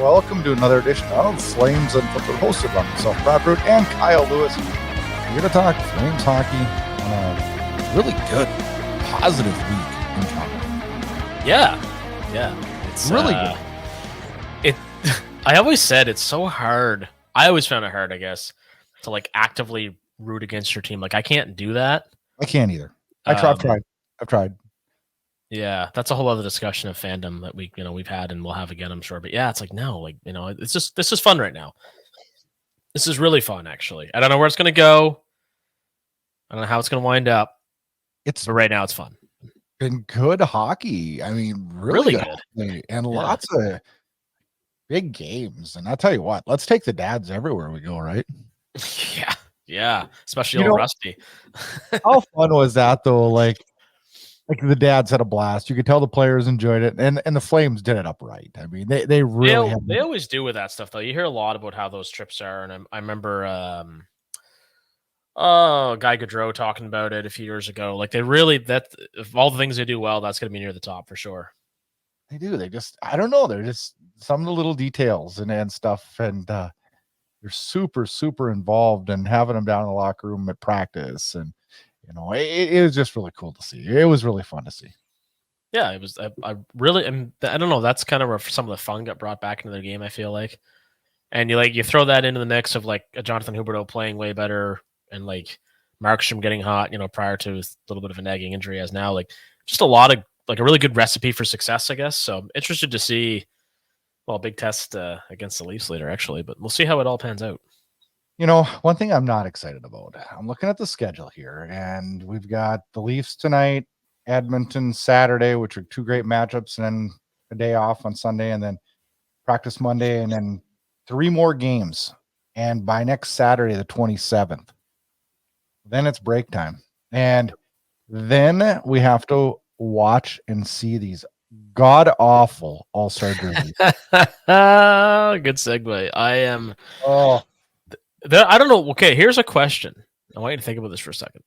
welcome to another edition of Flames Unfiltered, hosted by myself, Burud, and Kyle Lewis. We're going to talk Flames hockey on a really good, positive week in Calgary. Yeah, it's really good. I always said it's so hard. I always found it hard, I guess, to like actively root against your team. Like I can't do that. I can't either. I've tried. Yeah, that's a whole other discussion of fandom that we've had and we'll have again, I'm sure. But yeah, it's like it's just this is fun right now. This is really fun, actually. I don't know where it's going to go. I don't know how it's going to wind up. But right now, it's fun. Been good hockey. I mean, really good. And lots of big games. And I'll tell you what, let's take the dads everywhere we go, right? Yeah. Especially old Rusty. How fun was that, though? Like the dads had a blast. You could tell the players enjoyed it, and the Flames did it upright. I mean, they really they always do with that stuff, though. You hear a lot about how those trips are, and I remember Guy Gaudreau talking about it a few years ago. Like they really of all the things they do well, that's going to be near the top for sure. They do. They just I don't know. They're just some of the little details and stuff, and they're super super involved and having them down in the locker room at practice and. It was just really cool to see. It was really fun to see. Yeah, it was. I really, and I don't know. That's kind of where some of the fun got brought back into the game. I feel like, and you throw that into the mix of like a Jonathan Huberdeau playing way better and like Markstrom getting hot. Prior to a little bit of a nagging injury, as now like just a lot of like a really good recipe for success, I guess. So I'm interested to see. Well, big test against the Leafs later, actually, but we'll see how it all pans out. One thing I'm not excited about, I'm looking at the schedule here, and we've got the Leafs tonight, Edmonton Saturday, which are two great matchups, and then a day off on Sunday, and then practice Monday, and then 3 more games. And by next Saturday, the 27th, then it's break time. And then we have to watch and see these god-awful all-star jerseys. Good segue. I don't know. Okay, here's a question. I want you to think about this for a second.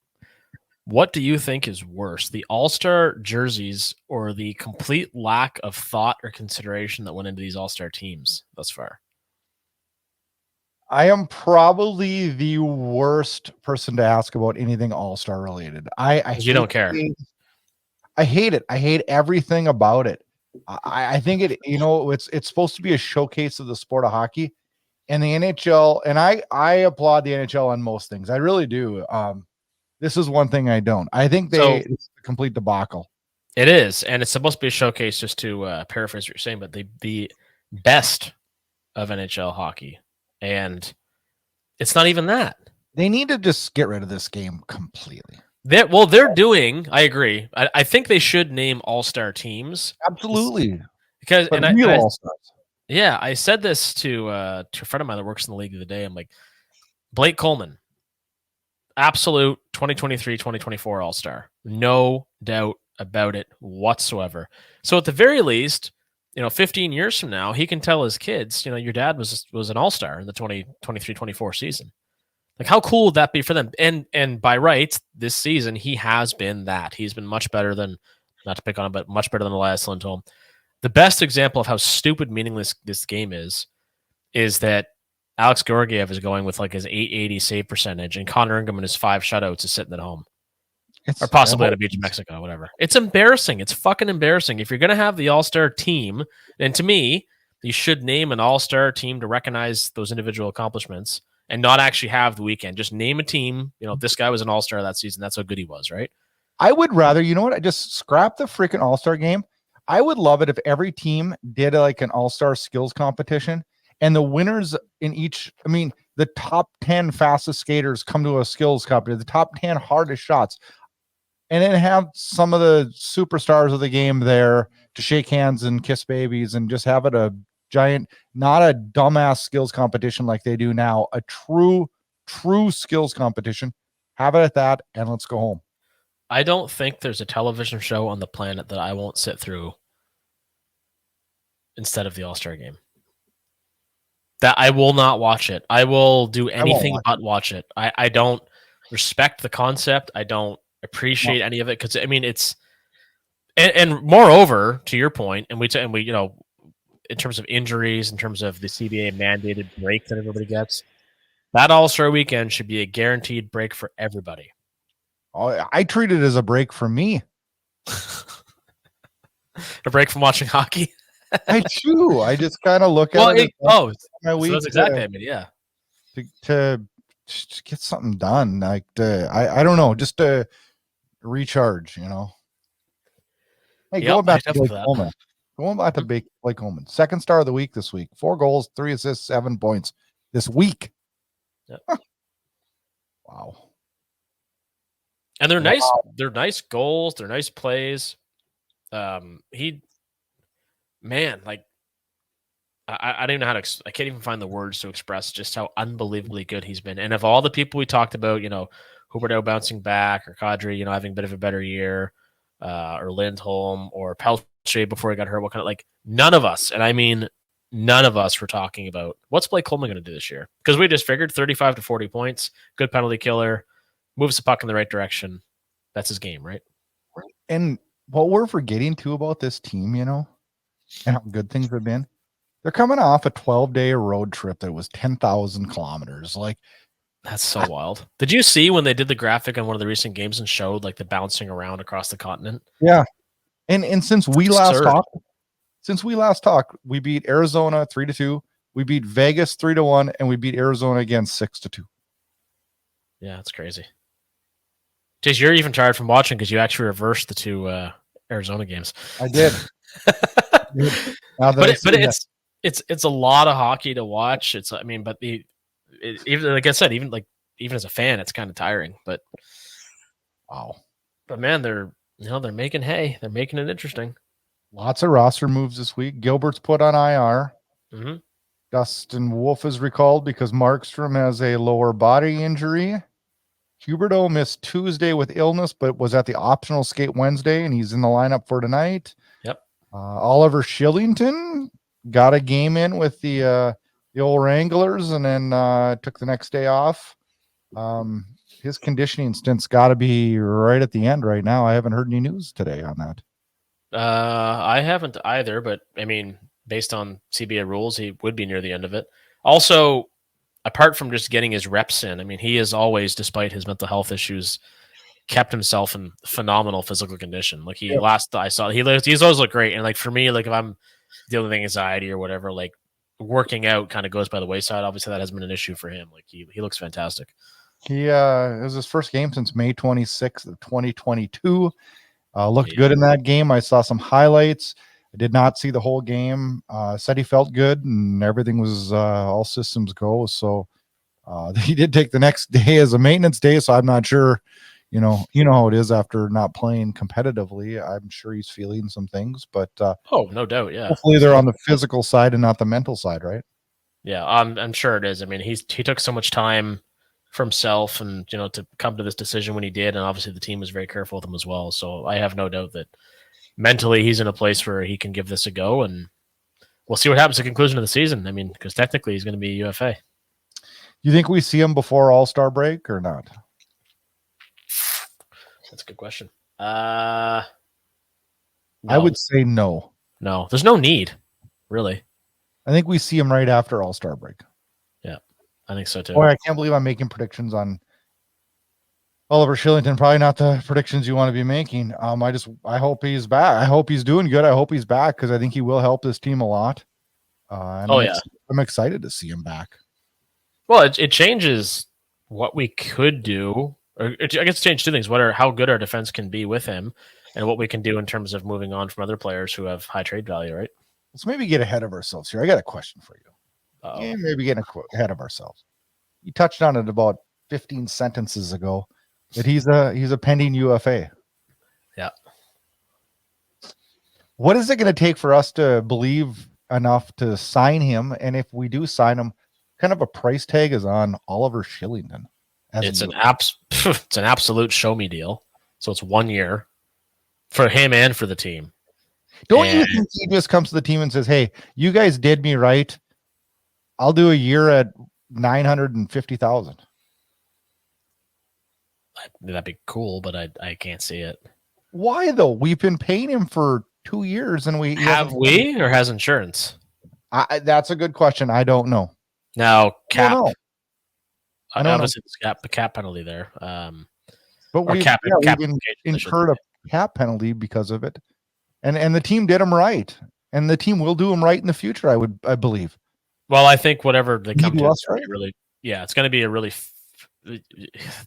What do you think is worse, the All-Star jerseys or the complete lack of thought or consideration that went into these All-Star teams thus far? I am probably the worst person to ask about anything All-Star related. You don't care. I hate it. I hate everything about it. I think it's supposed to be a showcase of the sport of hockey. And the NHL, and I applaud the NHL on most things. I really do. This is one thing I don't. I think it's a complete debacle. It is, and it's supposed to be a showcase, just to paraphrase what you're saying, but the best of NHL hockey. And it's not even that. They need to just get rid of this game completely. They're doing, I agree. I think they should name all-star teams. Absolutely. Because real all-stars. Yeah, I said this to a friend of mine that works in the league the other day. I'm like, Blake Coleman, absolute 2023-2024 All-Star. No doubt about it whatsoever. So at the very least, 15 years from now, he can tell his kids, your dad was an All-Star in the 2023-24 season. Like, how cool would that be for them? And by rights, this season, he has been that. He's been much better than, not to pick on him, but much better than Elias Lindholm. The best example of how stupid meaningless this game is that Alex Georgiev is going with like his 880 save percentage, and Connor Ingram and his 5 shutouts is sitting at home. Or possibly at a beach in Mexico, whatever. It's embarrassing. It's fucking embarrassing. If you're going to have the All-Star team, and to me, you should name an All-Star team to recognize those individual accomplishments and not actually have the weekend. Just name a team. This guy was an All-Star that season. That's how good he was, right? I would rather, I just scrap the freaking All-Star game. I would love it if every team did like an all-star skills competition and the winners in each, the top 10 fastest skaters come to a skills competition, the top 10 hardest shots, and then have some of the superstars of the game there to shake hands and kiss babies and just have it a giant, not a dumbass skills competition like they do now, a true skills competition. Have it at that, and let's go home. I don't think there's a television show on the planet that I won't sit through instead of the All-Star game. That I will not watch it. I will do anything but watch it. I don't respect the concept. I don't appreciate any of it because it's and moreover, to your point, and we in terms of injuries, in terms of the CBA mandated break that everybody gets, that All-Star weekend should be a guaranteed break for everybody. Oh, I treat it as a break for me. A break from watching hockey. I do. I just kind of look at it. My so that's exactly. I mean, yeah. To just get something done. Like I don't know, just to recharge. You know. Hey, Yep, going back to I Blake that. Coleman. Going back to Blake Coleman. Second star of the week this week. 4 goals, 3 assists, 7 points this week. Yep. Huh. Wow. And they're nice. They're nice goals. They're nice plays. Like I don't even know how to. I can't even find the words to express just how unbelievably good he's been. And of all the people we talked about, you know, Huberdeau bouncing back, or Kadri, you know, having a bit of a better year, or Lindholm or Pelche before he got hurt, what kind of, like, none of us, and I mean none of us, were talking about what's Blake Coleman going to do this year, because we just figured 35 to 40 points, good penalty killer, moves the puck in the right direction. That's his game, right? And what we're forgetting too about this team, you know, and how good things have been. They're coming off a 12-day road trip that was 10,000 kilometers. Like, that's so wild. Did you see when they did the graphic on one of the recent games and showed like the bouncing around across the continent? Yeah. And since we last talked, we beat Arizona 3-2, we beat Vegas 3-1, and we beat Arizona again 6-2. Yeah, that's crazy. Jace, you're even tired from watching because you actually reversed the 2 Arizona games. I did. It's a lot of hockey to watch. Even like I said, even as a fan, it's kind of tiring. But wow. But man, they're making hay. They're making it interesting. Lots of roster moves this week. Gilbert's put on IR. Mm-hmm. Dustin Wolf is recalled because Markstrom has a lower body injury. Huberdeau missed Tuesday with illness, but was at the optional skate Wednesday, and he's in the lineup for tonight. Yep. Oliver Kylington got a game in with the old Wranglers, and then took the next day off. His conditioning stint's got to be right at the end right now. I haven't heard any news today on that. I haven't either, but I mean, based on CBA rules, he would be near the end of it. Also, apart from just getting his reps in, I mean, he has always, despite his mental health issues, kept himself in phenomenal physical condition. Like last I saw, he's always looked great. And like for me, like if I'm dealing with anxiety or whatever, like working out kind of goes by the wayside. Obviously, that hasn't been an issue for him. Like he looks fantastic. It was his first game since May 26th of 2022. Looked good in that game. I saw some highlights. I did not see the whole game. Said he felt good and everything was all systems go. So he did take the next day as a maintenance day. So I'm not sure, you know how it is after not playing competitively. I'm sure he's feeling some things, but no doubt. Yeah. Hopefully they're on the physical side and not the mental side, right? Yeah. I'm sure it is. I mean, he took so much time for himself and, to come to this decision when he did. And obviously the team was very careful with him as well. So I have no doubt that mentally he's in a place where he can give this a go, and we'll see what happens at the conclusion of the season. I mean, because technically he's going to be UFA. You think we see him before All-Star break or not? That's a good question. No. I would say no. No, there's no need, really. I think we see him right after All-Star break. Yeah, I think so too. Boy, I can't believe I'm making predictions on Oliver Kylington. Probably not the predictions you want to be making. I hope he's back. I hope he's doing good. I hope he's back because I think he will help this team a lot. I'm excited to see him back. Well, it changes what we could do. I guess it changed two things. How good our defense can be with him, and what we can do in terms of moving on from other players who have high trade value, right? Let's maybe get ahead of ourselves here. I got a question for you. Yeah, maybe getting ahead of ourselves. You touched on it about 15 sentences ago that he's a pending UFA. Yeah. What is it going to take for us to believe enough to sign him? And if we do sign him, kind of a price tag is on Oliver Kylington. It's an absolute show me deal. So it's 1 year for him and for the team. You think he just comes to the team and says, "Hey, you guys did me right. I'll do a year at $950,000." That'd be cool, but I can't see it. Why though? We've been paying him for 2 years, and or has insurance. That's a good question. I don't know. Now, cap. I don't know. I don't know. Obviously, the cap penalty there. But or we've cap even incurred a cap penalty because of it. And the team did him right. And the team will do him right in the future, I believe. Well, I think whatever they come to, us, right? really, yeah, it's going to be a really.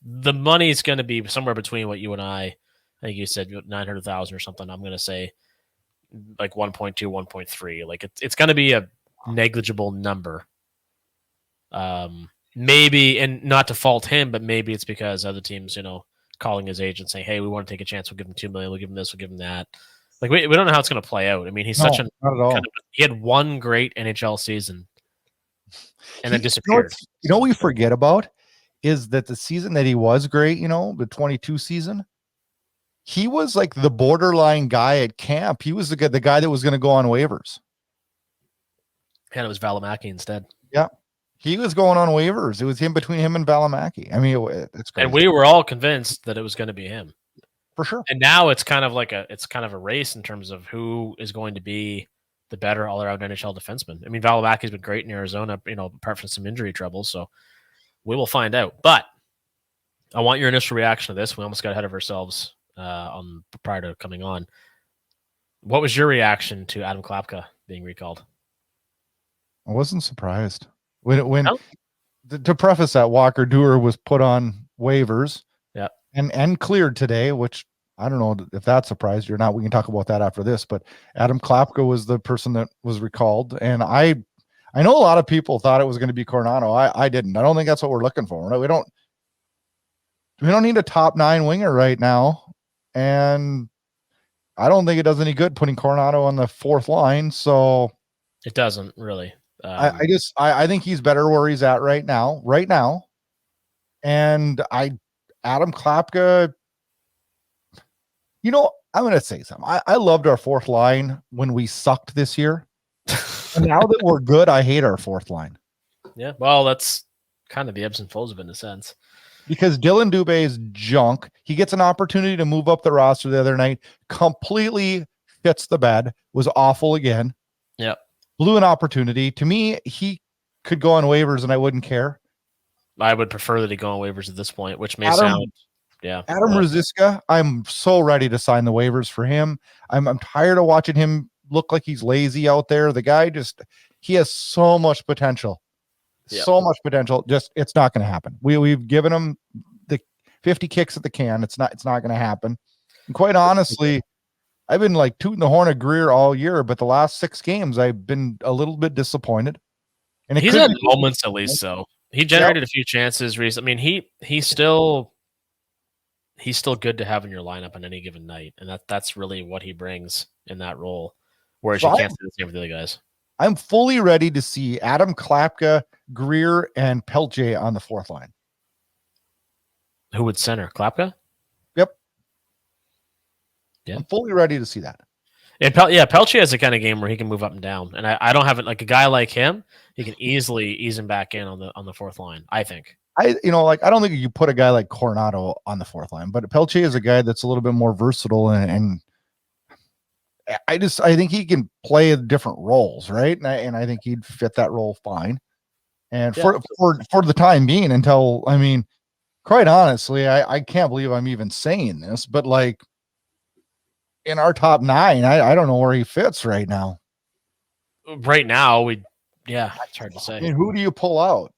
The money's going to be somewhere between what you and I think you said 900,000 or something. I'm going to say like 1.2, 1.3. Like it's going to be a negligible number. Maybe, and not to fault him, but maybe it's because other teams, calling his agent saying, "Hey, we want to take a chance. We'll give him 2 million. We'll give him this. We'll give him that." Like we don't know how it's going to play out. I mean, he's not at all. He had one great NHL season, and then disappeared. What we forget about is that the season that he was great, the 22 season, he was like the borderline guy at camp. He was the guy that was going to go on waivers. And it was Valimaki instead. Yeah. He was going on waivers. It was between him and Valimaki. I mean, it's crazy. And we were all convinced that it was going to be him. For sure. And now it's kind of a race in terms of who is going to be the better all-around NHL defenseman. I mean, Valimaki's been great in Arizona, apart from some injury trouble. So we will find out. But I want your initial reaction to this. We almost got ahead of ourselves prior to coming on. What was your reaction to Edm Cgy being recalled? I wasn't surprised. When to preface that, Walker Duehr was put on waivers, and cleared today, which I don't know if that surprised you or not. We can talk about that after this. But Edm Cgy was the person that was recalled, and I know a lot of people thought it was going to be Coronado. I didn't. I don't think that's what we're looking for. We don't need a top 9 winger right now, and I don't think it does any good putting Coronado on the 4th line. So it doesn't really. I think he's better where he's at right now. And Edm Cgy, I'm going to say something. I loved our 4th line when we sucked this year. And now that we're good, I hate our 4th line. Yeah. Well, that's kind of the ebbs and flows of it in a sense. Because Dylan Dubé is junk. He gets an opportunity to move up the roster the other night, completely fits the bed, was awful again. Yeah. Blew an opportunity. To me, he could go on waivers and I wouldn't care. I would prefer that he go on waivers at this point, which may sound, yeah. Adam Ruzicka, I'm so ready to sign the waivers for him. I'm tired of watching him look like he's lazy out there. The guy he has so much potential. Yep. So much potential. Just it's not going to happen. We've given him the 50 kicks at the can. It's not going to happen. And quite honestly, I've been like tooting the horn of Greer all year, but the last 6 games I've been a little bit disappointed. And he's had moments at least. So he generated a few chances recently. I mean, he's still good to have in your lineup on any given night, and that's really what he brings in that role. Whereas you can't say the same for the other guys. I'm fully ready to see Edm Cgy, Greer, and Pelche on the 4th line. Who would center? Cgy? Yep. Yeah. I'm fully ready to see that. And Pelche has the kind of game where he can move up and down. And I don't have it like a guy like him, he can easily ease him back in on the 4th line, I think. I don't think you put a guy like Coronado on the 4th line, but Pelche is a guy that's a little bit more versatile and I think he can play different roles, right? And I think he'd fit that role fine. And for the time being, until quite honestly, I can't believe I'm even saying this, but like in our top 9, I don't know where he fits right now. Right now, it's hard to say. Who do you pull out?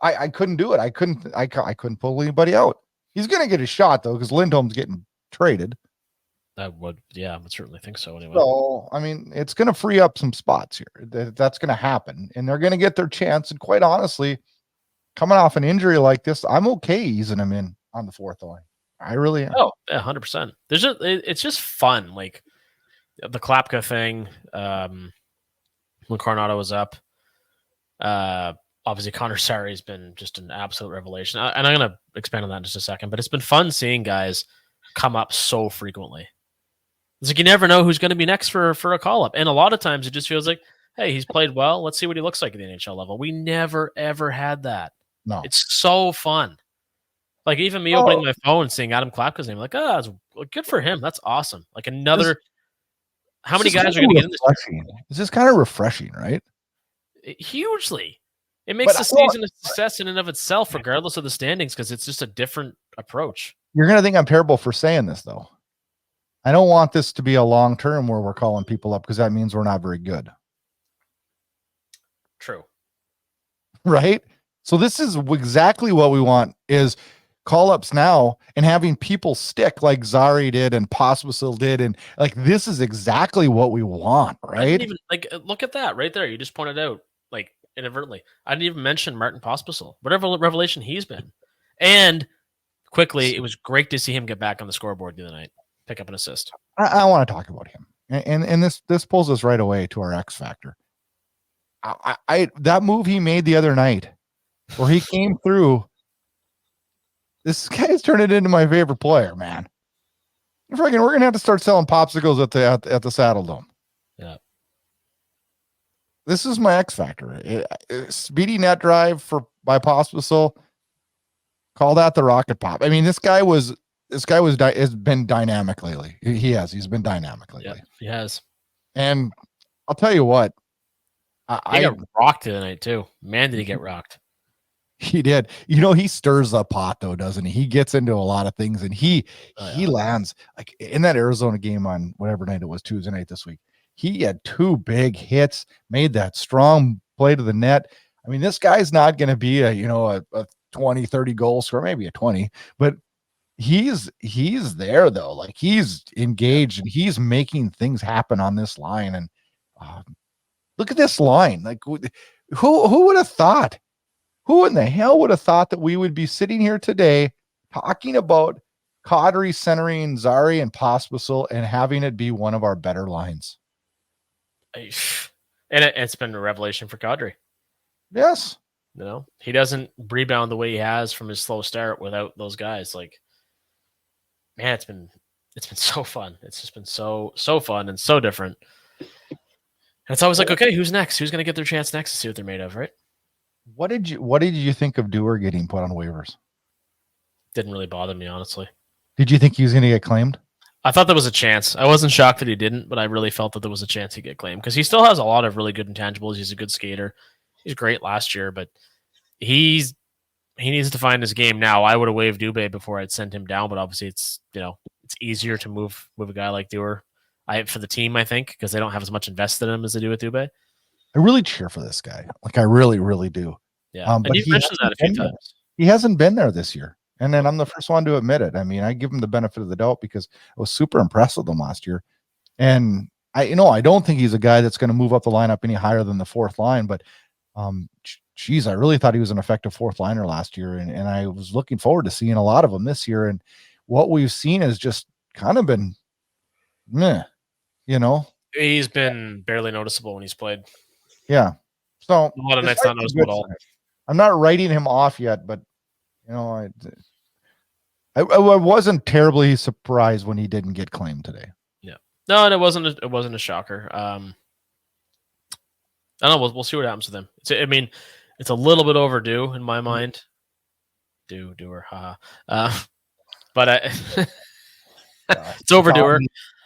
I couldn't do it. I couldn't pull anybody out. He's gonna get a shot though, because Lindholm's getting traded. I would certainly think so anyway. So, it's going to free up some spots here. That's going to happen, and they're going to get their chance. And quite honestly, coming off an injury like this, I'm okay easing him in on the 4th line. I really am. Oh, yeah, 100%. It's just fun. Like the Cgy thing, when Coronado was up, obviously Connor Sarri has been just an absolute revelation. And I'm going to expand on that in just a second, but it's been fun seeing guys come up so frequently. It's like you never know who's going to be next for a call-up. And a lot of times it just feels like, hey, he's played well. Let's see what he looks like at the NHL level. We never, ever had that. No. It's so fun. Like even me opening my phone and seeing Edm Cgy's name, like, it's good for him. That's awesome. Like another How many guys are going to get in this? It's just kind of refreshing, right? Hugely. It makes the season a success in and of itself, regardless of the standings, because it's just a different approach. You're going to think I'm terrible for saying this, though. I don't want this to be a long term where we're calling people up because that means we're not very good. True. Right? So this is exactly what we want is call-ups now and having people stick like Zari did and Popsicle did. And like, this is exactly what we want, right? Even, like, look at that right there. You just pointed out, like, inadvertently. I didn't even mention Martin Popsicle, whatever revelation he's been. And quickly, it was great to see him get back on the scoreboard the other night, pick up an assist. I want to talk about him. And this pulls us right away to our X factor. That move he made the other night where he came through, this guy's turned it into my favorite player, man. We're going to have to start selling popsicles at the Saddle Dome. Yeah. This is my X factor. Speedy net drive by Popsicle. Call that the rocket pop. I mean, this guy has been dynamic lately. He's been dynamic lately. Yeah, he has. And I'll tell you what, he got rocked tonight too. Man, did he get rocked? He did. You know, he stirs the pot though, doesn't he? He gets into a lot of things, and he lands like in that Arizona game on whatever night it was, Tuesday night this week. He had 2 big hits, made that strong play to the net. I mean, this guy's not going to be a 20, 30 goal scorer, maybe a 20, but he's there though. Like, he's engaged and he's making things happen on this line. And look at this line. Like, who would have thought? Who in the hell would have thought that we would be sitting here today talking about Cgy centering Zari and Popsicle and having it be one of our better lines? And it's been a revelation for Cgy. Yes. You know, he doesn't rebound the way he has from his slow start without those guys. Like, man, it's been so fun. It's just been so fun and so different. And it's always like, okay, who's next? Who's going to get their chance next to see what they're made of, right? What did you think of Dewar getting put on waivers? Didn't really bother me, honestly. Did you think he was going to get claimed? I thought there was a chance. I wasn't shocked that he didn't, but I really felt that there was a chance he'd get claimed because he still has a lot of really good intangibles. He's a good skater. He's great last year, but he needs to find his game now. I would have waived Dubé before I'd sent him down, but obviously it's easier to move a guy like Dewar for the team, I think, because they don't have as much invested in him as they do with Dubé. I really cheer for this guy. Like, I really, really do. Yeah, but you've mentioned that a few times. He hasn't been there this year. And then I'm the first one to admit it. I mean, I give him the benefit of the doubt because I was super impressed with him last year. And I don't think he's a guy that's going to move up the lineup any higher than the 4th line, but geez, I really thought he was an effective 4th liner last year. And I was looking forward to seeing a lot of them this year. And what we've seen has just kind of been meh, He's been barely noticeable when he's played. Yeah. So a lot of nights not noticeable at all. I'm not writing him off yet, but I wasn't terribly surprised when he didn't get claimed today. Yeah. No, and it wasn't a shocker. I don't know. We'll see what happens with him. It's a little bit overdue in my mind. Doer, haha. But it's overdue.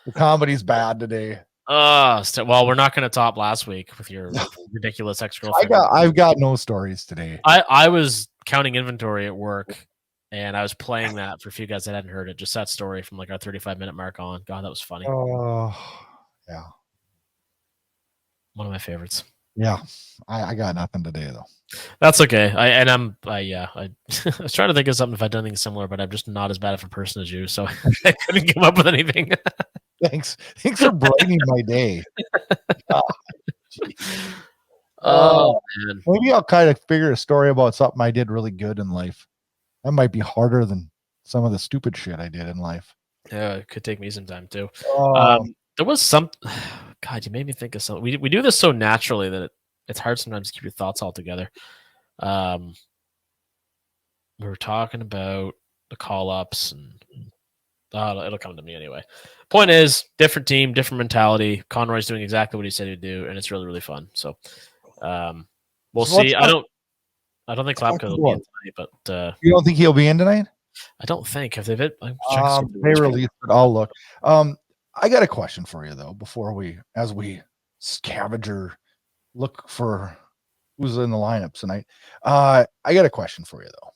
The comedy's bad today. Well, we're not going to top last week with your ridiculous ex-girlfriend. I've got no stories today. I was counting inventory at work, and I was playing that for a few guys that hadn't heard it. Just that story from like our 35-minute mark on. God, that was funny. Oh, yeah. One of my favorites. Yeah, I got nothing today though. That's okay. I was trying to think of something if I'd done anything similar, but I'm just not as bad of a person as you, so I couldn't come up with anything. Thanks for brightening my day. Man. Maybe I'll kind of figure a story about something I did really good in life. That might be harder than some of the stupid shit I did in life. Yeah, it could take me some time too. There was some. God, you made me think of something. We do this so naturally that it's hard sometimes to keep your thoughts all together. We were talking about the call-ups, and it'll come to me anyway. Point is, different team, different mentality. Conroy's doing exactly what he said he'd do, and it's really, really fun. So, we'll see. I don't think Klapka will be in tonight, but you don't think he'll be in tonight? I don't think. If they've they released it, I'll look. I got a question for you though, as we scavenger look for who's in the lineup tonight. I got a question for you though.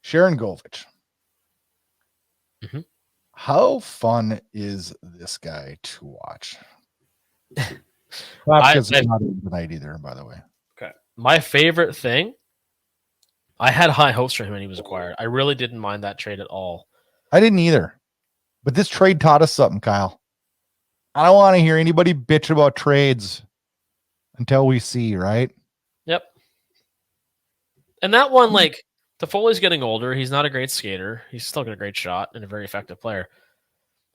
Sharon Govich. Mm-hmm. How fun is this guy to watch? Not because he's not in tonight either, by the way. Okay. My favorite thing, I had high hopes for him when he was acquired. I really didn't mind that trade at all. I didn't either. But this trade taught us something, Kyle. I don't want to hear anybody bitch about trades until we see, right? Yep. And that one, like, Toffoli's getting older. He's not a great skater. He's still got a great shot and a very effective player.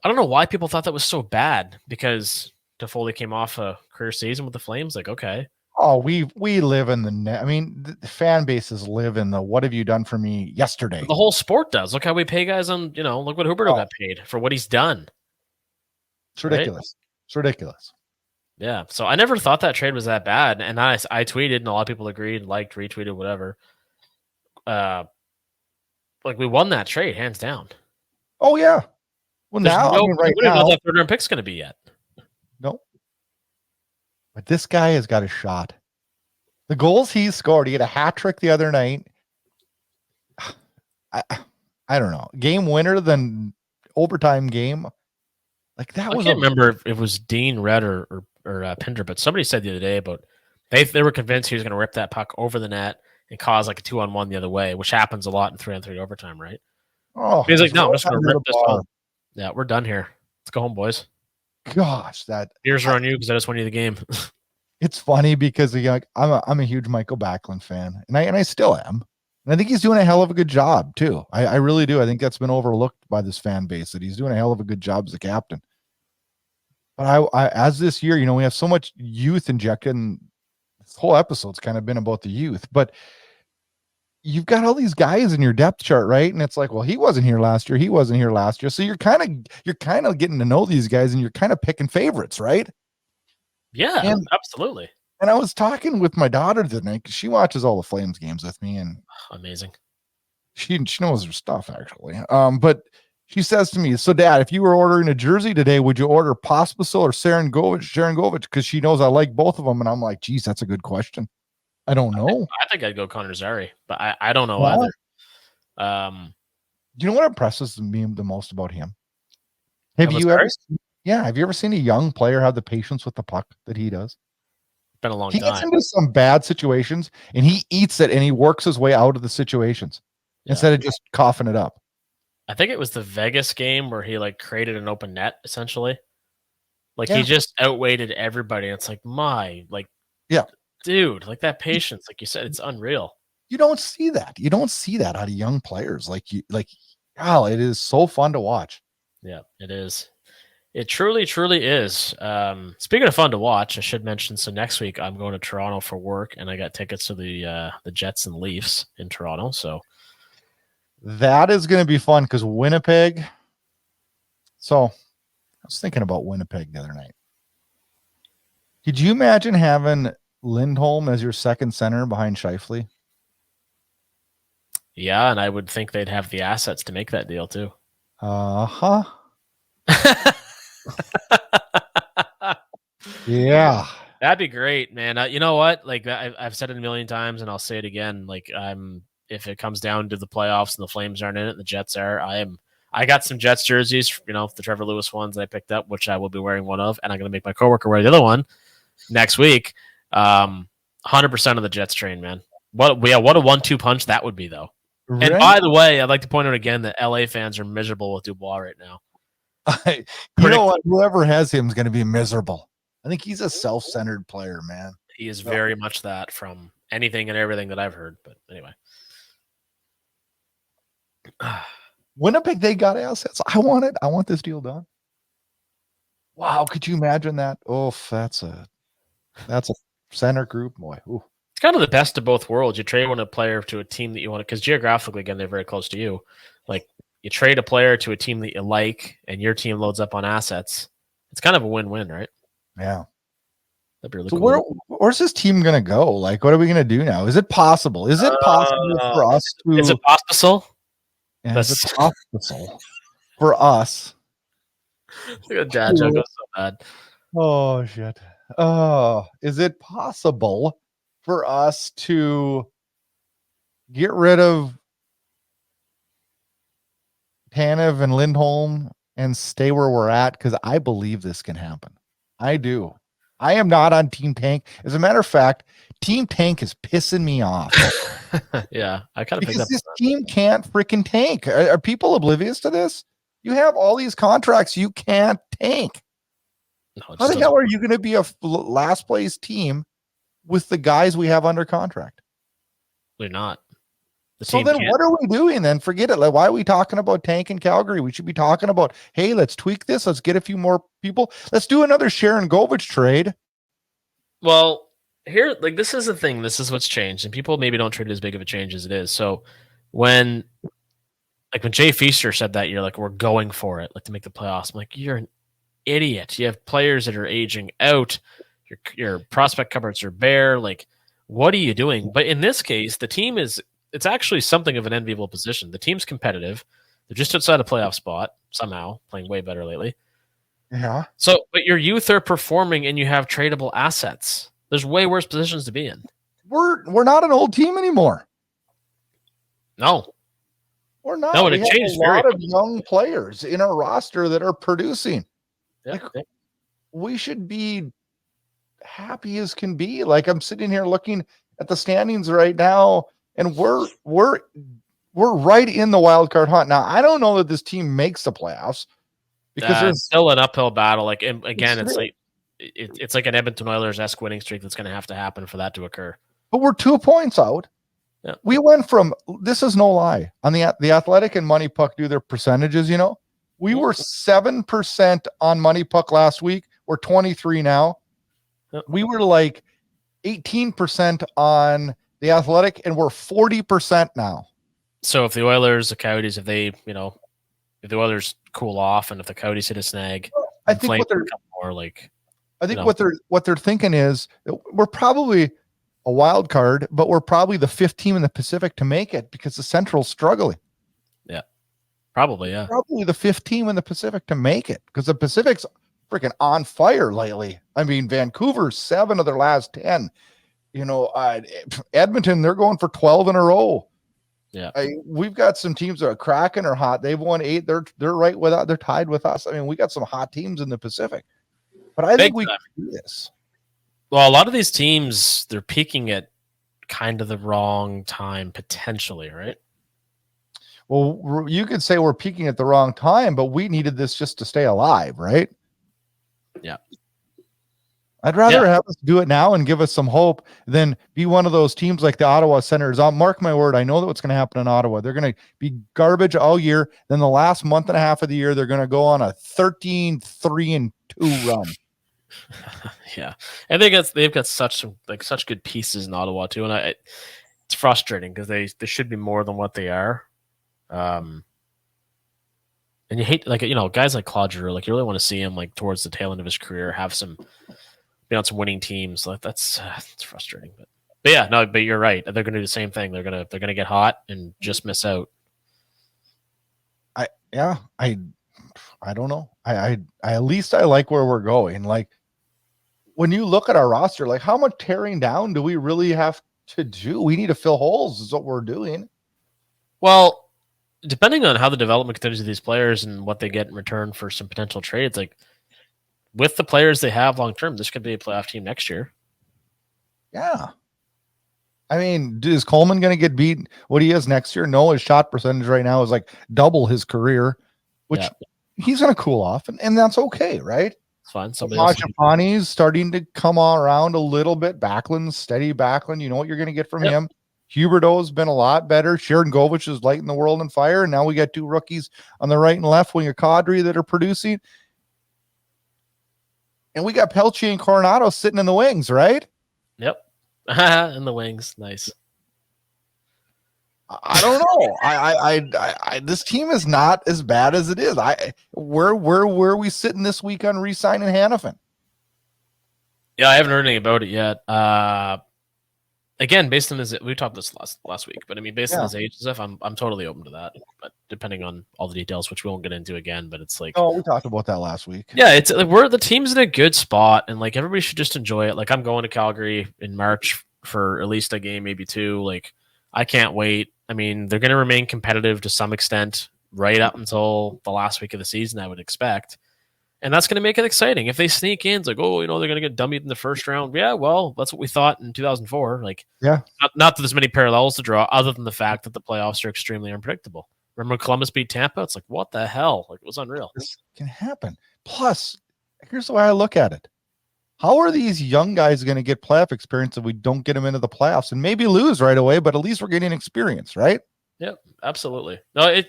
I don't know why people thought that was so bad, because Toffoli came off a career season with the Flames. Like, okay. Oh, we live in the net. I mean, the fan bases live in the what have you done for me yesterday? The whole sport does. Look how we pay guys on, look what Huberto got paid for what he's done. It's ridiculous. Right? It's ridiculous. Yeah. So I never thought that trade was that bad. And I tweeted, and a lot of people agreed, liked, retweeted, whatever. Like, we won that trade, hands down. Oh, yeah. Well, There's now, no, I mean, right we don't now, know what that third round pick's going to be yet. Nope. But this guy has got a shot. The goals he scored, he had a hat trick the other night. I don't know. Game winner, then overtime game. Like that was. I can't remember if it was Dean Red or Pinder, but somebody said the other day about they were convinced he was going to rip that puck over the net and cause like a 2-on-1 the other way, which happens a lot in 3-on-3 overtime, right? Oh, he's like, no, I'm just going to rip this home. Yeah, we're done here. Let's go home, boys. Gosh, ears are on you because I just won you the game. It's funny because I'm a huge Michael Backlund fan, and I still am, and I think he's doing a hell of a good job too. I really do. I think that's been overlooked by this fan base, that he's doing a hell of a good job as a captain. But I as this year, we have so much youth injected, and this whole episode's kind of been about the youth. But you've got all these guys in your depth chart, right? And it's like, well, he wasn't here last year. He wasn't here last year. So you're kind of getting to know these guys, and you're kind of picking favorites, right? Yeah, absolutely. And I was talking with my daughter tonight because she watches all the Flames games with me, and amazing. She knows her stuff actually. But she says to me, "So, Dad, if you were ordering a jersey today, would you order Popsicle or Sharon Govich? Because she knows I like both of them." And I'm like, "Geez, that's a good question. I don't know. I think I'd go Connor Zary, but I don't know either." Do you know what impresses me the most about him? Have you ever seen a young player have the patience with the puck that he does? Been a long time. He gets into some bad situations, and he eats it, and he works his way out of the situations instead of just coughing it up. I think it was the Vegas game where he created an open net, essentially. He just outweighted everybody. And it's dude, that patience, like you said, it's unreal. You don't see that. You don't see that out of young players. Wow, it is so fun to watch. Yeah, it is. It truly, truly is. Speaking of fun to watch, I should mention, so next week I'm going to Toronto for work, and I got tickets to the Jets and Leafs in Toronto. So that is going to be fun because Winnipeg. So I was thinking about Winnipeg the other night. Could you imagine having Lindholm as your second center behind Scheifele? Yeah, and I would think they'd have the assets to make that deal too. Uh-huh. Yeah. That'd be great, man. You know what? I've said it a million times, and I'll say it again. If it comes down to the playoffs and the Flames aren't in it, and the Jets are, I got some Jets jerseys, the Trevor Lewis ones that I picked up, which I will be wearing one of, and I'm going to make my coworker wear the other one next week. 100% of the Jets train, man. What a 1-2 punch that would be, though. Right? And by the way, I'd like to point out again that LA fans are miserable with Dubois right now. You know what? Whoever has him is going to be miserable. I think he's a self-centered player, man. He is very much that from anything and everything that I've heard. But anyway. Winnipeg, they got assets. I want this deal done. Wow, could you imagine that? Oh, that's a center group, boy. Ooh. It's kind of the best of both worlds. You trade a player to a team that you want to, because geographically, again, they're very close to you. You trade a player to a team that you like, and your team loads up on assets. It's kind of a win-win, right? Yeah. That'd be really so cool. Where's this team going to go? What are we going to do now? Is it possible? Is it possible for us to... Is it Popsicle? Yeah, is it possible for us Look at dad joke. It was so bad. Oh shit. Oh, is it possible for us to get rid of Tanev and Lindholm and stay where we're at? Because I believe this can happen. I do. I am not on Team Tank. As a matter of fact, Team Tank is pissing me off. Yeah, I kind of picked because up this team can't freaking tank. Are people oblivious to this? You have all these contracts, you can't tank. No, How the hell are you going to be a last place team with the guys we have under contract? They're not. So then what are we doing then? Forget it. Like, why are we talking about tank in Calgary? We should be talking about, hey, let's tweak this. Let's get a few more people. Let's do another Sharon Govich trade. Well, here, like, this is the thing. This is what's changed, and people maybe don't treat it as big of a change as it is. So when Jay Feaster said that year, like, we're going for it, like, to make the playoffs, I'm like, you're an idiot. You have players that are aging out. Your prospect cupboards are bare. Like, what are you doing? But in this case, the team it's actually something of an enviable position. The team's competitive. They're just outside a playoff spot somehow, playing way better lately. Yeah. So, but your youth are performing and you have tradable assets. There's way worse positions to be in. We're not an old team anymore. No. We're not. No, we it have changed a lot of young players in our roster that are producing. Yeah. Like, we should be happy as can be. Like, I'm sitting here looking at the standings right now, and we're right in the wild card hunt. Now, I don't know that this team makes the playoffs because there's still an uphill battle. Like, and again, it's like an Edmonton Oilers-esque winning streak that's going to have to happen for that to occur. But we're 2 points out. Yeah. We went from, this is no lie, on the Athletic and Money Puck do their percentages, you know. We were 7% on Money Puck last week. We're 23 now. Yep. We were like 18% on the Athletic, and we're 40% now. So if the Oilers, the Coyotes, if the Oilers cool off, and if the Coyotes hit a snag, I think what they're more like. I think what they're thinking is we're probably a wild card, but we're probably the 5th team in the Pacific to make it because the Central's struggling. Yeah, probably. Yeah, probably the 5th team in the Pacific to make it because the Pacific's freaking on fire lately. I mean, Vancouver's 7 of their last 10. You know, Edmonton, they're going for 12 in a row. Yeah, we've got some teams that are cracking or hot. They've won 8. They're right with us. They're tied with us. I mean, we got some hot teams in the Pacific. But I think we can do this. Well, a lot of these teams, they're peaking at kind of the wrong time, potentially, right? Well, you could say we're peaking at the wrong time, but we needed this just to stay alive, right? Yeah. I'd rather have us do it now and give us some hope than be one of those teams like the Ottawa Senators. I'll mark my word. I know that what's going to happen in Ottawa. They're going to be garbage all year. Then the last month and a half of the year, they're going to go on a 13-3-2 run. Yeah, and they've got such good pieces in Ottawa too, and it's frustrating because they should be more than what they are. And you hate, like, you know, guys like Claude Giroux, like, you really want to see him like towards the tail end of his career be on some winning teams. Like, that's it's frustrating, but yeah, no, but you're right. They're going to do the same thing. They're going to get hot and just miss out. I don't know. I at least I like where we're going. Like, when you look at our roster, like, how much tearing down do we really have to do? We need to fill holes is what we're doing. Well, depending on how the development continues of these players and what they get in return for some potential trades, like, with the players they have long term, this could be a playoff team next year. Yeah. I mean, is Coleman going to get beat what he is next year? No, his shot percentage right now is like double his career, which he's going to cool off, and that's okay, right? It's fine. Majapani's starting to come on around a little bit. Backlund's steady Backlund. You know what you're going to get from him. Huberdeau's been a lot better. Sharon Govich is lighting the world on fire. And now we got 2 rookies on the right and left wing of Kadri that are producing. And we got Pelche and Coronado sitting in the wings, right? Yep. In the wings. Nice. I don't know. I this team is not as bad as it is. Where are we sitting this week on re-signing Hanifin? Yeah, I haven't heard anything about it yet. again, based on his, we talked this last week, but I mean, based on Yeah. his age and stuff, I'm totally open to that. But depending on all the details, which we won't get into again, but it's like, Oh, we talked about that last week. yeah, it's like the team's in a good spot, and like everybody should just enjoy it. Like I'm going to Calgary in March for at least a game, maybe two. Like I can't wait. I mean, they're going to remain competitive to some extent right up until the last week of the season, I would expect. And that's going to make it exciting. If they sneak in, it's like, oh, they're going to get dummied in the first round. Yeah, well, that's what we thought in 2004. Like, Yeah. Not that there's many parallels to draw, other than the fact that the playoffs are extremely unpredictable. Remember Columbus beat Tampa? It's like, what the hell? Like, it was unreal. This can happen. Plus, here's the way I look at it. How are these young guys going to get playoff experience if we don't get them into the playoffs and maybe lose right away, but at least we're getting experience, right? Yep, absolutely. No,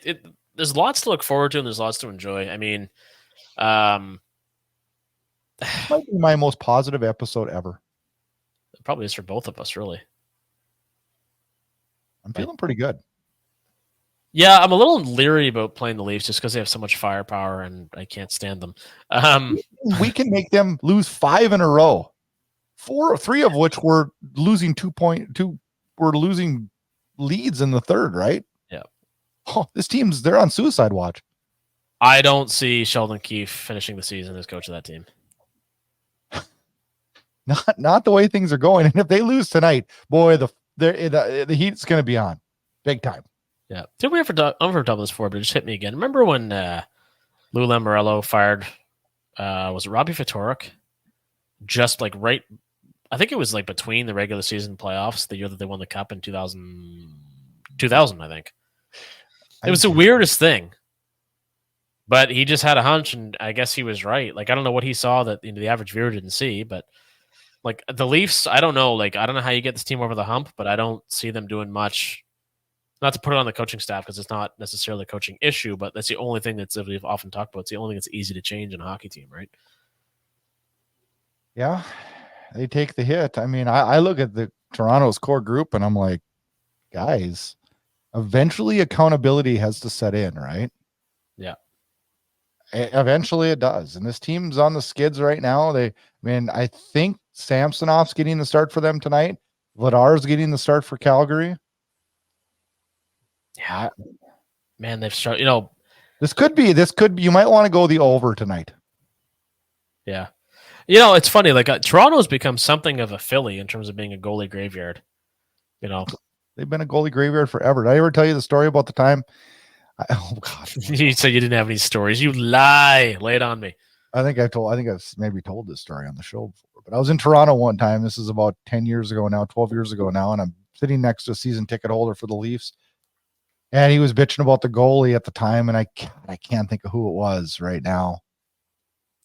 there's lots to look forward to and there's lots to enjoy. I mean, Might be my most positive episode ever. it probably is for both of us, really. I'm feeling pretty good. Yeah, I'm a little leery about playing the Leafs just because they have so much firepower and I can't stand them. We can make them lose 5 in a row. 3 of which were losing 2.2. We're losing leads in the third, right? Yeah. Oh, they're on suicide watch. I don't see Sheldon Keefe finishing the season as coach of that team. Not the way things are going. And if they lose tonight, boy, the heat's going to be on big time. Yeah. Did we ever talk about this before, but it just hit me again. Remember when Lou Lamoriello fired, was it Robbie Ftorek? Just like right, I think it was like between the regular season playoffs, the year that they won the cup in 2000, I think. It was the weirdest thing. But he just had a hunch, and I guess he was right. Like, I don't know what he saw that the average viewer didn't see, but like the Leafs, I don't know. Like, I don't know how you get this team over the hump, but I don't see them doing much. Not to put it on the coaching staff because it's not necessarily a coaching issue, but that's the only thing that we've often talked about. It's the only thing that's easy to change in a hockey team, right? Yeah, they take the hit. I mean, I look at the Toronto's core group and I'm like, guys, eventually accountability has to set in, right? Yeah. Eventually it does. And this team's on the skids right now. I think Samsonov's getting the start for them tonight. Vladar's getting the start for Calgary. Yeah. Man, they've started, this could be, you might want to go the over tonight. Yeah. It's funny. Like Toronto's become something of a Philly in terms of being a goalie graveyard. They've been a goalie graveyard forever. Did I ever tell you the story about the time? Oh God! You said you didn't have any stories. You lie. Lay it on me. I think I've maybe told this story on the show before. But I was in Toronto one time. This is about 10 years ago now, 12 years ago now, and I'm sitting next to a season ticket holder for the Leafs, and he was bitching about the goalie at the time, and I can't think of who it was right now.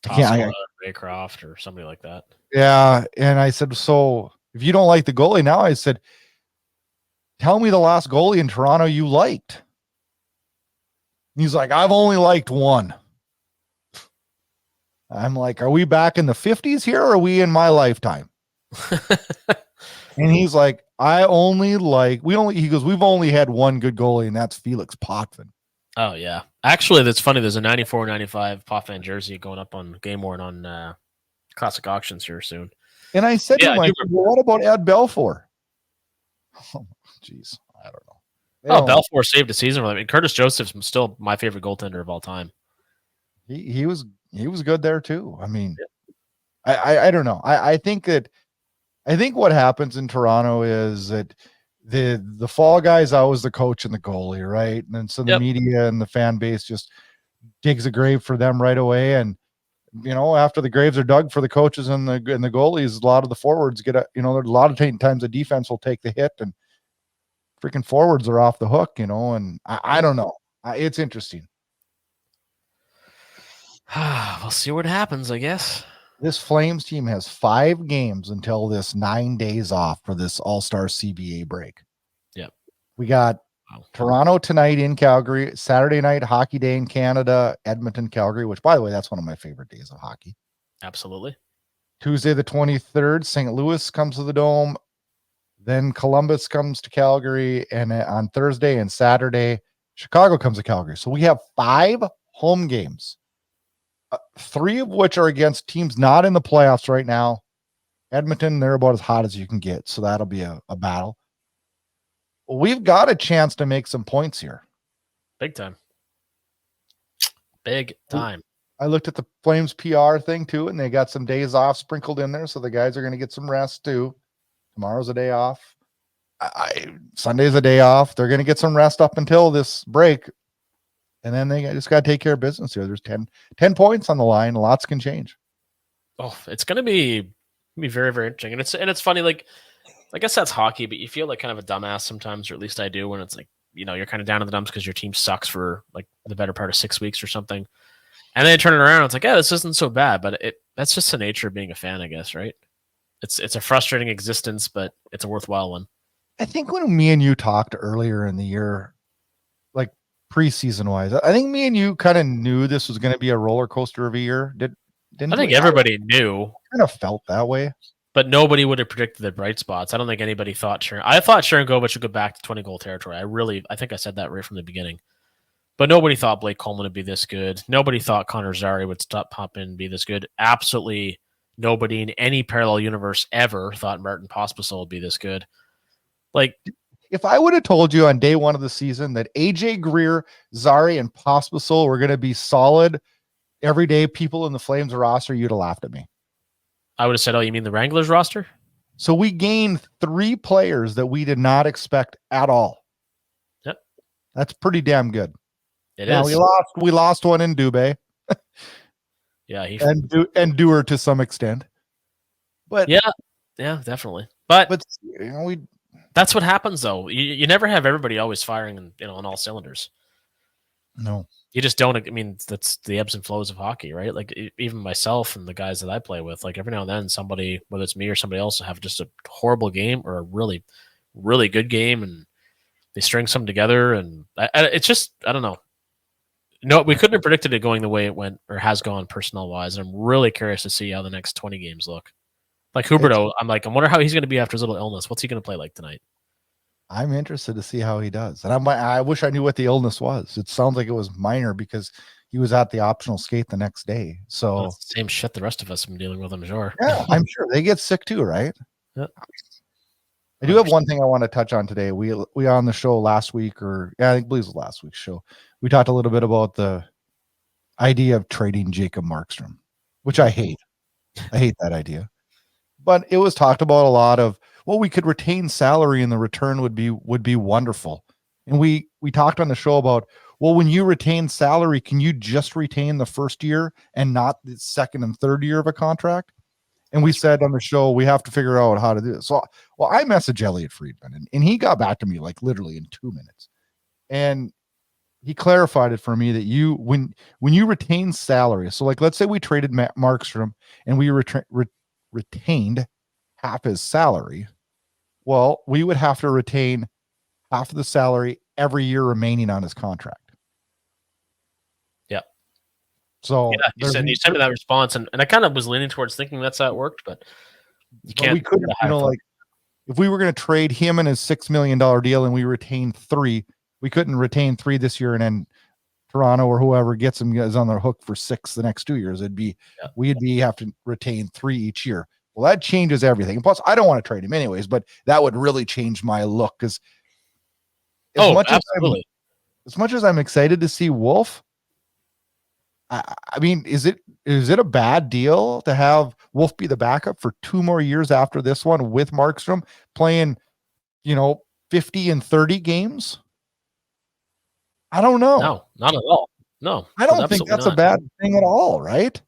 Raycroft or somebody like that. Yeah, and I said, so if you don't like the goalie now, I said, tell me the last goalie in Toronto you liked. He's like, I've only liked one. I'm like, are we back in the 50s here or are we in my lifetime? And he's like, we've only had one good goalie, and that's Felix Potvin. Oh, yeah. Actually, that's funny. There's a 94-95 Potvin jersey going up on Game Worn on Classic Auctions here soon. And I said to him, well, what about Ed Belfour? Oh, jeez. I don't know. Belfour saved a season. I mean, Curtis Joseph's still my favorite goaltender of all time. He was good there too. I mean, I don't know. I think what happens in Toronto is that the fall guy's always the coach and the goalie, right? And then so the media and the fan base just digs a grave for them right away. And after the graves are dug for the coaches and the goalies, a lot of the forwards there's a lot of times the defense will take the hit and freaking forwards are off the hook, and I don't know. It's interesting. We'll see what happens, I guess. This Flames team has 5 games until this 9 days off for this All-Star CBA break. Yep. We got Toronto tonight in Calgary, Saturday night hockey day in Canada, Edmonton, Calgary, which, by the way, that's one of my favorite days of hockey. Absolutely. Tuesday the 23rd, St. Louis comes to the Dome. Then Columbus comes to Calgary, and on Thursday and Saturday, Chicago comes to Calgary. So we have 5 home games, 3 of which are against teams not in the playoffs right now, Edmonton, they're about as hot as you can get, so that'll be a battle. We've got a chance to make some points here. Big time. Big time. I looked at the Flames PR thing too, and they got some days off sprinkled in there, so the guys are going to get some rest too. Tomorrow's a day off. Sunday's a day off. They're going to get some rest up until this break, and then they just got to take care of business here. There's 10 points on the line. Lots can change. Oh, it's going to be very, very interesting. And it's funny, like, I guess that's hockey, but you feel like kind of a dumbass sometimes, or at least I do, when it's like, you know, you're kind of down in the dumps because your team sucks for like the better part of 6 weeks or something. And then you turn it around, it's like, yeah, this isn't so bad, but that's just the nature of being a fan, I guess, right? It's a frustrating existence, but it's a worthwhile one. I think when me and you talked earlier in the year, like preseason wise, I think me and you kind of knew this was going to be a roller coaster of a year. Didn't I think everybody knew. Kind of felt that way. But nobody would have predicted the bright spots. I don't think anybody thought I thought Sharon Govich would go back to 20-goal territory. I think I said that right from the beginning. But nobody thought Blake Coleman would be this good. Nobody thought Connor Zary would stop pumping and be this good. Absolutely nobody in any parallel universe ever thought Martin Pospisil would be this good. Like, if I would have told you on day one of the season that AJ Greer, Zary, and Pospisil were going to be solid everyday people in the Flames roster, you'd have laughed at me. I would have said, oh, you mean the Wranglers roster? So we gained 3 players that we did not expect at all. Yep. That's pretty damn good. It is. We lost one in Dubé. Yeah, and Dewar to some extent. But yeah, definitely. But you know, that's what happens though. You never have everybody always firing on all cylinders. No. You just don't. I mean, that's the ebbs and flows of hockey, right? Like even myself and the guys that I play with, like every now and then somebody, whether it's me or somebody else, will have just a horrible game or a really, really good game, and they string some together, and it's just, I don't know. No, we couldn't have predicted it going the way it went or has gone personnel wise. And I'm really curious to see how the next 20 games look. Like Huberto, I wonder how he's going to be after his little illness. What's he going to play like tonight? I'm interested to see how he does. And I wish I knew what the illness was. It sounds like it was minor because he was at the optional skate the next day. So well, it's the same shit the rest of us have been dealing with, I'm sure. Yeah, I'm sure they get sick too, right? Yeah. I do have one thing I want to touch on today. We on the show last week, I believe it was last week's show. We talked a little bit about the idea of trading Jacob Markstrom, which I hate. I hate that idea. But it was talked about a lot of, well, we could retain salary and the return would be wonderful. And we talked on the show about, well, when you retain salary, can you just retain the first year and not the second and third year of a contract? And we said on the show, we have to figure out how to do it. So, well, I messaged Elliot Friedman and he got back to me like literally in 2 minutes. And he clarified it for me that when you retain salary, so like, let's say we traded Markstrom and we retained half his salary. Well, we would have to retain half of the salary every year remaining on his contract. Yeah. So you sent me that response, and I kind of was leaning towards thinking that's how it worked, but you can't. We couldn't, like if we were going to trade him and his $6 million deal and we retained 3, we couldn't retain 3 this year and then Toronto or whoever gets him is on their hook for 6 the next 2 years. We'd have to retain 3 each year. Well, that changes everything. And plus, I don't want to trade him anyways, but that would really change my look because absolutely. As much as I'm excited to see Wolf, I mean, is it a bad deal to have Wolf be the backup for 2 more years after this one with Markstrom playing, 50 and 30 games? I don't know. No, not at all. No, I don't think that's a bad thing at all, right?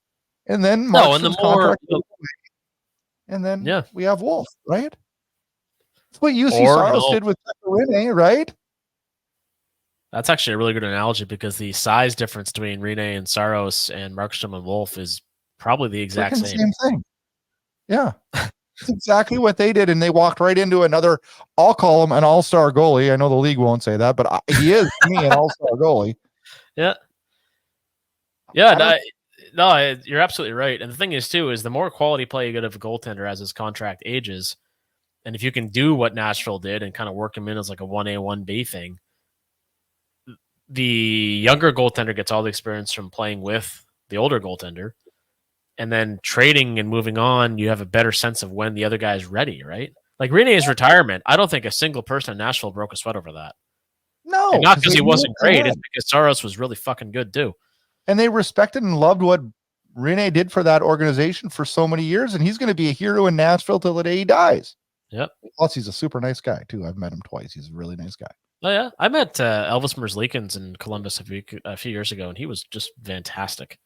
And then Markstrom's contract and then we have Wolf, right? That's what UC Saros did with Rene, right? That's actually a really good analogy because the size difference between Rene and Saros and Markstrom and Wolf is probably the exact same thing. Yeah. That's exactly what they did, and they walked right into another, I'll call him an all-star goalie. I know the league won't say that, but he is to me an all-star goalie. Yeah. Yeah, no, you're absolutely right. And the thing is, too, is the more quality play you get of a goaltender as his contract ages, and if you can do what Nashville did and kind of work him in as like a 1A, 1B thing, the younger goaltender gets all the experience from playing with the older goaltender, and then trading and moving on, you have a better sense of when the other guy is ready, right? Like Rene's retirement, I don't think a single person in Nashville broke a sweat over that. No, and not because they he knew wasn't what they great, had. it's because Saros was really fucking good too. And they respected and loved what Rene did for that organization for so many years, and he's going to be a hero in Nashville till the day he dies. Yep. Plus, he's a super nice guy too. I've met him twice. He's a really nice guy. Oh yeah, I met Elvis Merzlikins in Columbus a few years ago, and he was just fantastic.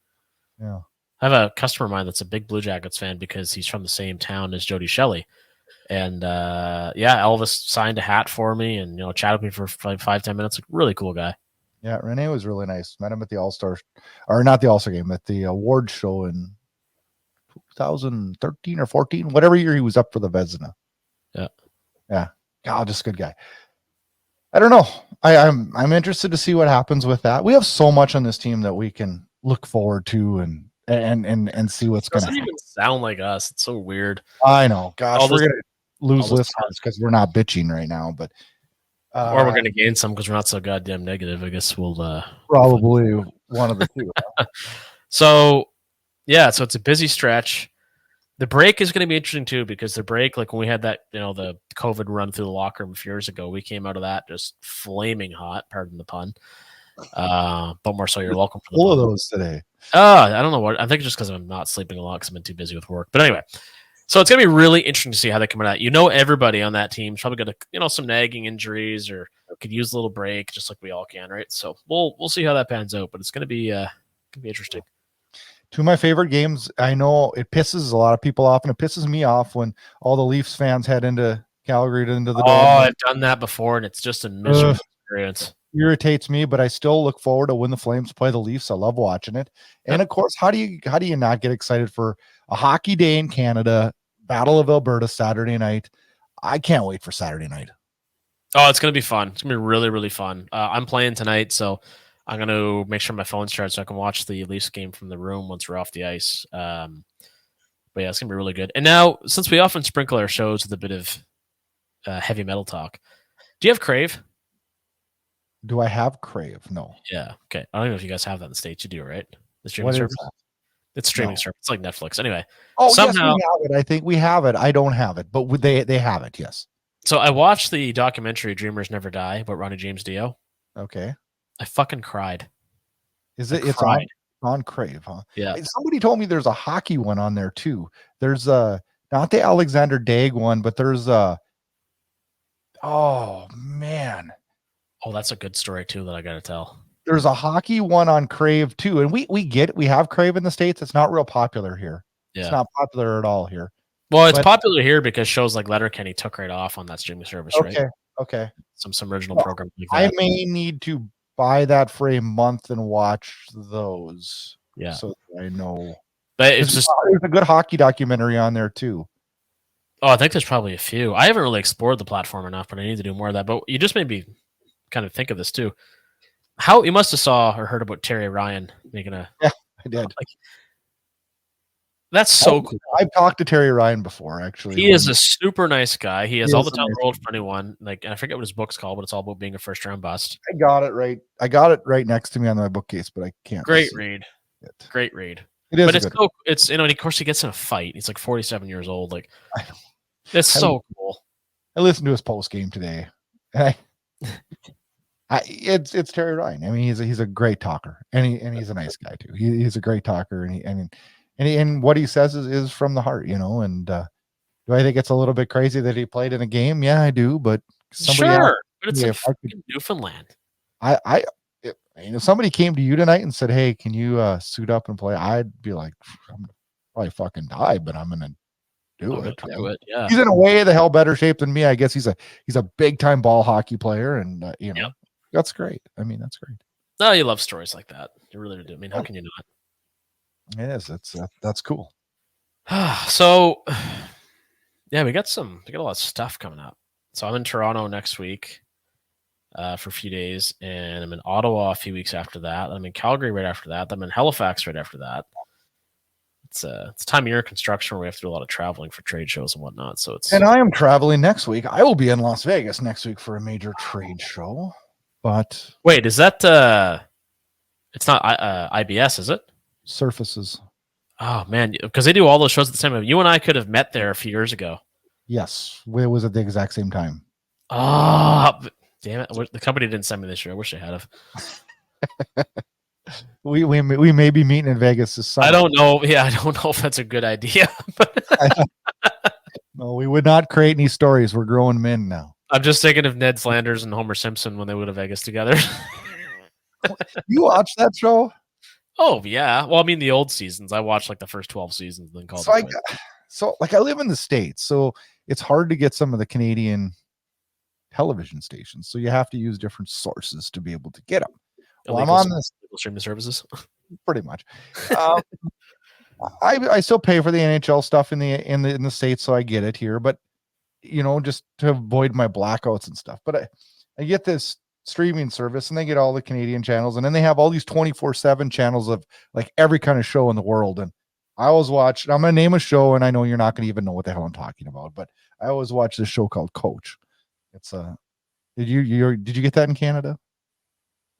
Yeah. I have a customer of mine that's a big Blue Jackets fan because he's from the same town as Jody Shelley. And Elvis signed a hat for me and chatted with me for like 5-10 minutes. Like, really cool guy. Yeah, Rene was really nice. Met him at the All-Star, or not the All-Star game, at the award show in 2013 or 14, whatever year he was up for the Vezina. Yeah. God, just a good guy. I don't know. I'm interested to see what happens with that. We have so much on this team that we can look forward to and see what's going to happen. Doesn't even sound like us. It's so weird. I know. Gosh, we're going to lose listeners because we're not bitching right now, but or we're going to gain some because we're not so goddamn negative. I guess we'll probably one of the two. So it's a busy stretch. The break is going to be interesting too because the break, like when we had that, the COVID run through the locker room a few years ago, we came out of that just flaming hot. Pardon the pun. But more so, you're welcome for the full of those today. I don't know what. I think it's just because I'm not sleeping a lot because I've been too busy with work. But anyway, so it's gonna be really interesting to see how they come out. Everybody on that team is probably gonna, some nagging injuries or could use a little break, just like we all can, right? So we'll see how that pans out. But it's gonna be interesting. Two of my favorite games. I know it pisses a lot of people off, and it pisses me off when all the Leafs fans head into Calgary into the dome. I've done that before, and it's just a miserable experience. Irritates me, but I still look forward to when the Flames play the Leafs. I love watching it. And of course, how do you not get excited for a hockey day in Canada, Battle of Alberta Saturday night? I can't wait for Saturday night. Oh, it's going to be fun. It's going to be really, really fun. I'm playing tonight, so I'm going to make sure my phone's charged so I can watch the Leafs game from the room once we're off the ice. But yeah, it's going to be really good. And now, since we often sprinkle our shows with a bit of heavy metal talk, do you have Crave? Do I have Crave? No. Yeah. Okay. I don't know if you guys have that in the States. You do, right? The streaming What service? is that? It's streaming service. It's like Netflix. Anyway. Somehow, yes, we have it. I think we have it. I don't have it, but they have it, yes. So I watched the documentary Dreamers Never Die about Ronnie James Dio. Okay. I fucking cried. Is it? It's on Crave, huh? Yeah. Somebody told me there's a hockey one on there too. There's not the Alexander Daig one, but there's oh man. Oh, that's a good story too that I got to tell. There's a hockey one on Crave too, and we have Crave in the States. It's not real popular here. Yeah. It's not popular at all here. Well, it's popular here because shows like Letterkenny took right off on that streaming service, right? Okay. Some original program like that. I may need to buy that for a month and watch those. Yeah. So I know. But it's just there's a good hockey documentary on there too. Oh, I think there's probably a few. I haven't really explored the platform enough, but I need to do more of that. But you just made me kind of think of this too. How you must have saw or heard about Terry Ryan making a I did. That's so cool. I've talked to Terry Ryan before, actually. He is a super nice guy. He has all the time in the world for anyone. Like, and I forget what his book's called, but it's all about being a first round bust. I got it right next to me on my bookcase, but I can't. Great read. Great read. It is. But it's and of course he gets in a fight. He's like 47 years old. Like, it's so cool. I listened to his post game today. It's Terry Ryan. I mean, he's a great talker, and he's a nice guy too. He's a great talker, and what he says is from the heart, And do I think it's a little bit crazy that he played in a game? Yeah, I do. But but it's in Newfoundland. If somebody came to you tonight and said, "Hey, can you suit up and play?" I'd be like, "I'm gonna probably fucking die, but I'm gonna do it." Yeah, he's in a way the hell better shape than me. I guess he's a big time ball hockey player, and that's great. I mean, that's great. No, you love stories like that. You really do. I mean, how can you not? It is. That's cool. So, yeah, we got a lot of stuff coming up. So I'm in Toronto next week for a few days, and I'm in Ottawa a few weeks after that. I'm in Calgary right after that. I'm in Halifax right after that. It's time of year construction where we have to do a lot of traveling for trade shows and whatnot. So and I am traveling next week. I will be in Las Vegas next week for a major trade show. But wait, is that it's not IBS, is it? Surfaces. Oh man, because they do all those shows at the same time. You and I could have met there a few years ago. Yes, it was at the exact same time. Oh, damn it! The company didn't send me this year. I wish they had have. We may be meeting in Vegas this summer. I don't know. Yeah, I don't know if that's a good idea. No, we would not create any stories. We're growing men now. I'm just thinking of Ned Flanders and Homer Simpson when they went to Vegas together. You watch that show? Oh yeah. Well, I mean the old seasons. I watched like the first 12 seasons, then called. So I live in the States, so it's hard to get some of the Canadian television stations. So you have to use different sources to be able to get them. Well, I'm on this streaming services. Pretty much. I still pay for the NHL stuff in the States, so I get it here. But just to avoid my blackouts and stuff. But I get this streaming service, and they get all the Canadian channels, and then they have all these 24/7 channels of like every kind of show in the world. And I always watch. I'm gonna name a show, and I know you're not gonna even know what the hell I'm talking about, but I always watch this show called Coach. It's did you get that in Canada?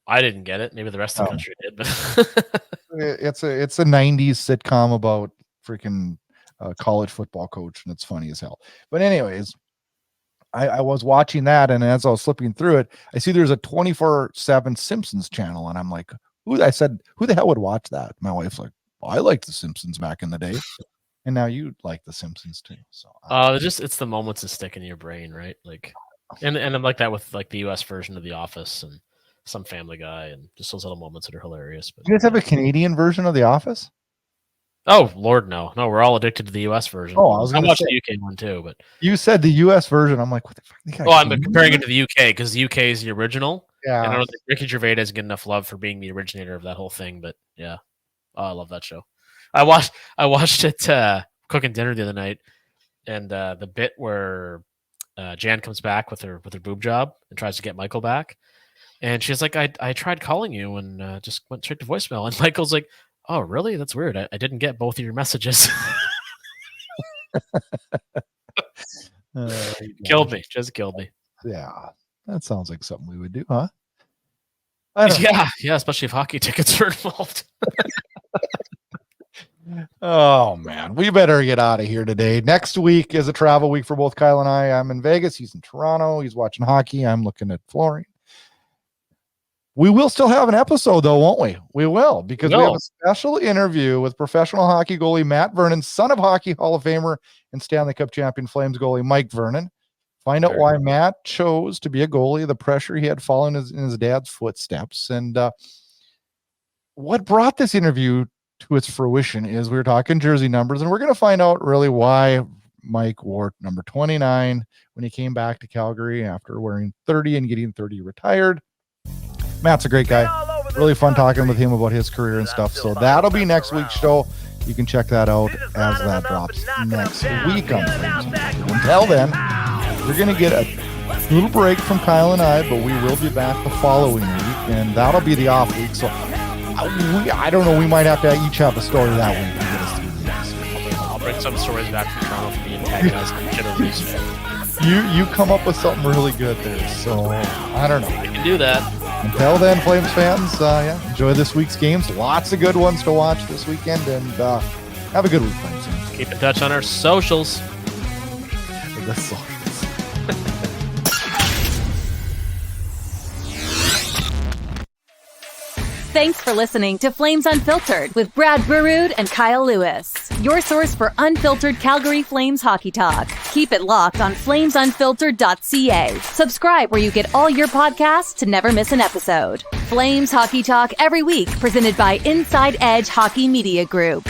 I didn't get it. Maybe the rest of the country did, but it's a 90s sitcom about freaking college football coach, and it's funny as hell. But anyways, I was watching that, and as I was flipping through it, I see there's a 24/7 Simpsons channel, and I'm like, who the hell would watch that? My wife's like, well, I liked the Simpsons back in the day. And now you like the Simpsons too. So it's the moments that stick in your brain, right? Like and I'm like that with like the US version of The Office and some Family Guy, and just those little moments that are hilarious. But you guys have a Canadian version of The Office? Oh Lord, no, we're all addicted to the US version. Oh, I was going to watch the UK one too, but you said the US version. I'm like, what the fuck? Well, I'm comparing it to the UK because the UK is the original. Yeah, and I don't think Ricky Gervais doesn't get enough love for being the originator of that whole thing. But yeah, I love that show. I watched it cooking dinner the other night, and the bit where Jan comes back with her boob job and tries to get Michael back, and she's like, I tried calling you and just went straight to voicemail, and Michael's like, oh really? That's weird. I didn't get both of your messages. Killed me. Just killed me. Yeah, that sounds like something we would do, huh? Yeah, especially if hockey tickets are involved. Oh man, we better get out of here today. Next week is a travel week for both Kyle and I. I'm in Vegas, he's in Toronto, he's watching hockey, I'm looking at flooring. We will still have an episode though, won't we? We will, because we have a special interview with professional hockey goalie Matt Vernon, son of Hockey Hall of Famer and Stanley Cup champion Flames goalie Mike Vernon. Find out why Matt chose to be a goalie, the pressure he had following in his dad's footsteps, and what brought this interview to its fruition is we were talking jersey numbers, and we're going to find out really why Mike wore number 29 when he came back to Calgary after wearing 30 and getting 30 retired. Matt's a great guy. Really fun talking with him about his career and stuff. So that'll be next week's show. You can check that out as that drops next week on Thursday. Until then, we're going to get a little break from Kyle and I, but we will be back the following week, and that'll be the off week. So I don't know. We might have to each have a story that week to get us through the I'll bring some stories back from Toronto for being antagonized. You come up with something really good there. So I don't know. I can do that. Until then, Flames fans, enjoy this week's games. Lots of good ones to watch this weekend, and have a good week, Flames fans. Keep in touch on our socials. The socials. Thanks for listening to Flames Unfiltered with Brad Burud and Kyle Lewis, your source for unfiltered Calgary Flames hockey talk. Keep it locked on flamesunfiltered.ca. Subscribe where you get all your podcasts to never miss an episode. Flames hockey talk every week, presented by Inside Edge Hockey Media Group.